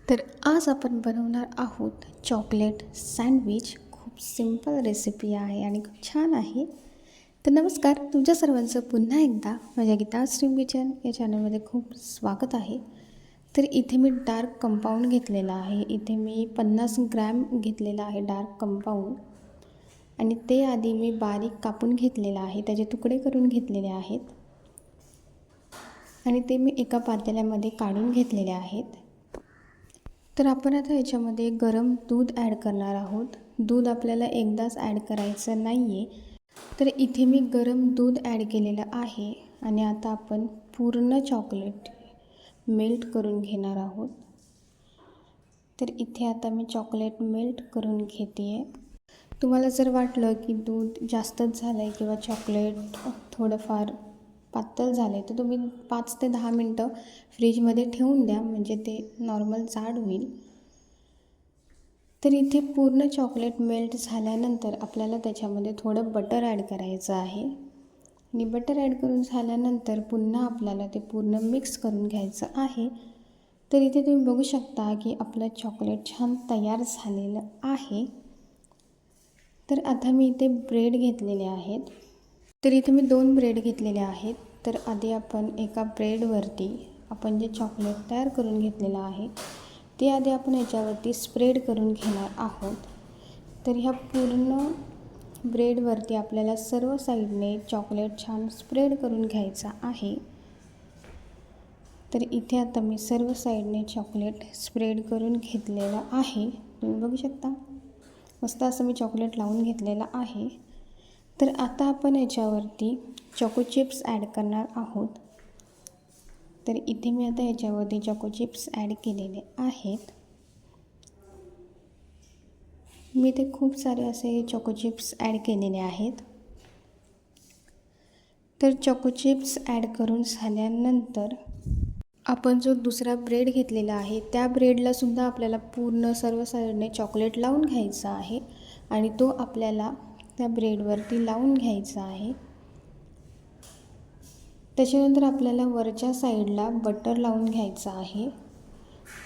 तर आज आपण बनवणार आहोत चॉकलेट सँडविच. खूप सिंपल रेसिपी आहे आणि खूप छान आहे. तर नमस्कार, तुमच्या सर्वांचं पुन्हा एकदा माझ्या गीता स्ट्रीम किचन या चॅनलमध्ये खूप स्वागत आहे. तर इथे मी डार्क कंपाऊंड घेतलेला आहे. इथे मी 50 ग्रॅम घेतलेला आहे डार्क कंपाऊंड आणि ते आधी मी बारीक कापून घेतलेलं आहे, त्याचे तुकडे करून घेतलेले आहेत आणि ते मी एका पातेल्यामध्ये काढून घेतलेले आहेत. तर आपण आता याच्यामध्ये गरम दूध ॲड करणार आहोत. दूध आपल्याला एकदाच ॲड करायचं नाही आहे. तर इथे मी गरम दूध ॲड केलेलं आहे आणि आता आपण पूर्ण चॉकलेट मेल्ट करून घेणार आहोत. तर इथे आता मी चॉकलेट मेल्ट करून घेते आहे. तुम्हाला जर वाटलं की दूध जास्तच झालं आहे किंवा चॉकलेट थोडंफार पातळ झालं आहे, तर तुम्ही 5 ते 10 मिनटं फ्रीजमध्ये ठेवून द्या, म्हणजे ते नॉर्मल जाड होईल. तर इथे पूर्ण चॉकलेट मेल्ट झाल्यानंतर आपल्याला त्याच्यामध्ये थोडं बटर ॲड करायचं आहे आणि बटर ॲड करून झाल्यानंतर पुन्हा आपल्याला ते पूर्ण मिक्स करून घ्यायचं आहे. तर इथे तुम्ही बघू शकता की आपलं चॉकलेट छान तयार झालेलं आहे. तर आता मी इथे ब्रेड घेतलेले आहेत. तर इथे मी 2 ब्रेड घेतलेले आहेत. तर आधी आपण एका ब्रेडवरती आपण जे चॉकलेट तयार करून घेतलेलं आहे ते आधी आपण याच्यावरती स्प्रेड करून घेणार आहोत. तर ह्या पूर्ण ब्रेडवरती आपल्याला सर्व साईडने चॉकलेट छान स्प्रेड करून घ्यायचा आहे. तर इथे आता मी सर्व साईडने चॉकलेट स्प्रेड करून घेतलेलं आहे. तुम्ही बघू शकता मस्त असं मी चॉकलेट लावून घेतलेलं आहे. तर आता आपण याच्यावरती चॉको चिप्स ॲड करणार आहोत. तर इथे मी आता याच्यावरती चॉको चिप्स ॲड केलेले आहेत. मी ते खूप सारे असे चॉको चिप्स ॲड केलेले आहेत. तर चॉको चिप्स ॲड करून झाल्यानंतर आपण जो दुसरा ब्रेड घेतलेला आहे त्या ब्रेडलासुद्धा आपल्याला पूर्ण सर्व साईडने चॉकलेट लावून घ्यायचा आहे आणि तो आपल्याला त्या ब्रेडवरती लावून घ्यायचा आहे. त्याच्यानंतर आपल्याला वरच्या साईडला बटर लावून घ्यायचं आहे.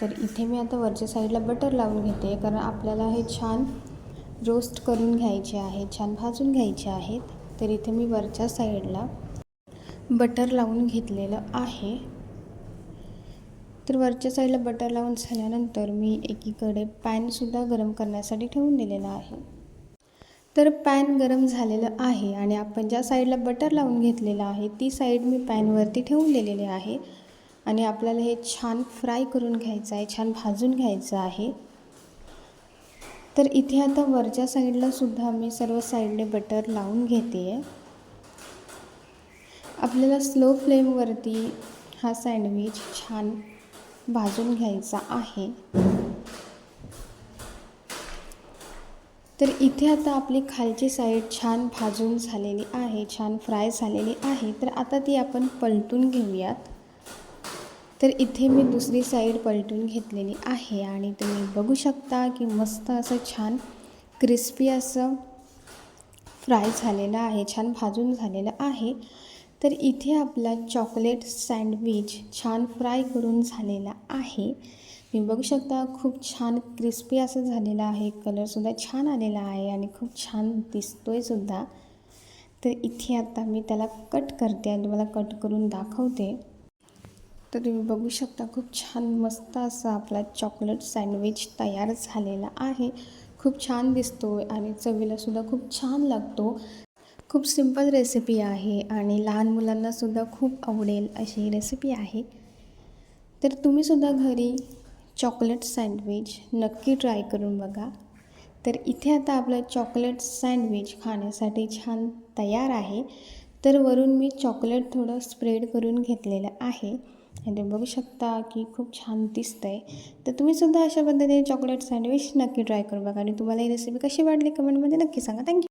तर इथे मी आता वरच्या साईडला बटर लावून घेते, कारण आपल्याला हे छान रोस्ट करून घ्यायचे आहे, छान भाजून घ्यायचे आहेत. तर इथे मी वरच्या साईडला बटर लावून घेतलेलं आहे. तर वरच्या साईडला बटर लावून झाल्यानंतर मी एकीकडे पॅनसुद्धा गरम करण्यासाठी ठेवून दिलेला आहे. तर पॅन गरम झालेलं आहे आणि आपण ज्या साईडला बटर लावून घेतलेलं आहे ती साईड मी पॅनवरती ठेवून दिलेली आहे आणि आपल्याला हे छान फ्राय करून घ्यायचं आहे, छान भाजून घ्यायचं आहे. तर इथे आता वरच्या साईडला सुद्धा मी सर्व साईडने बटर लावून घेते आहे. आपल्याला स्लो फ्लेमवरती हा सँडविच छान भाजून घ्यायचा आहे. तर इथे आता आपली खालची साईड छान भाजून झालेली आहे, छान फ्राय झालेली आहे. तर आता ती आपण पलटून घेऊयात. तर इथे मी दुसरी साईड पलटून घेतलेली आहे आणि तुम्ही बघू शकता की मस्त असं छान क्रिस्पी असं फ्राय झालेलं आहे, छान भाजून झालेलं आहे. तर इथे आपला चॉकलेट सँडविच छान फ्राय करून झालेला आहे. तुम्ही बघू शकता खूप छान क्रिस्पी असं झालेलं आहे. कलरसुद्धा छान आलेला आहे आणि खूप छान दिसतोय सुद्धा. तर इथे आता मी त्याला कट करते आणि तुम्हाला कट करून दाखवते. तर तुम्ही बघू शकता खूप छान मस्त असा आपला चॉकलेट सँडविच तयार झालेला आहे. खूप छान दिसतो आणि चवीलासुद्धा खूप छान लागतो. खूप सिंपल रेसिपी आहे आणि लहान मुलांनासुद्धा खूप आवडेल अशी रेसिपी आहे. तर तुम्हीसुद्धा घरी चॉकलेट सँडविच नक्की ट्राय करून बघा. तर इथे आता आपलं चॉकलेट सँडविच खाण्यासाठी छान तयार आहे. तर वरून मी चॉकलेट थोडं स्प्रेड करून घेतलेलं आहे आणि तुम्ही बघू शकता की खूप छान दिसतं आहे. तर तुम्हीसुद्धा अशा पद्धतीने चॉकलेट सँडविच नक्की ट्राय करून बघा आणि तुम्हाला ही रेसिपी कशी वाटली कमेंटमध्ये नक्की सांगा. थँक्यू.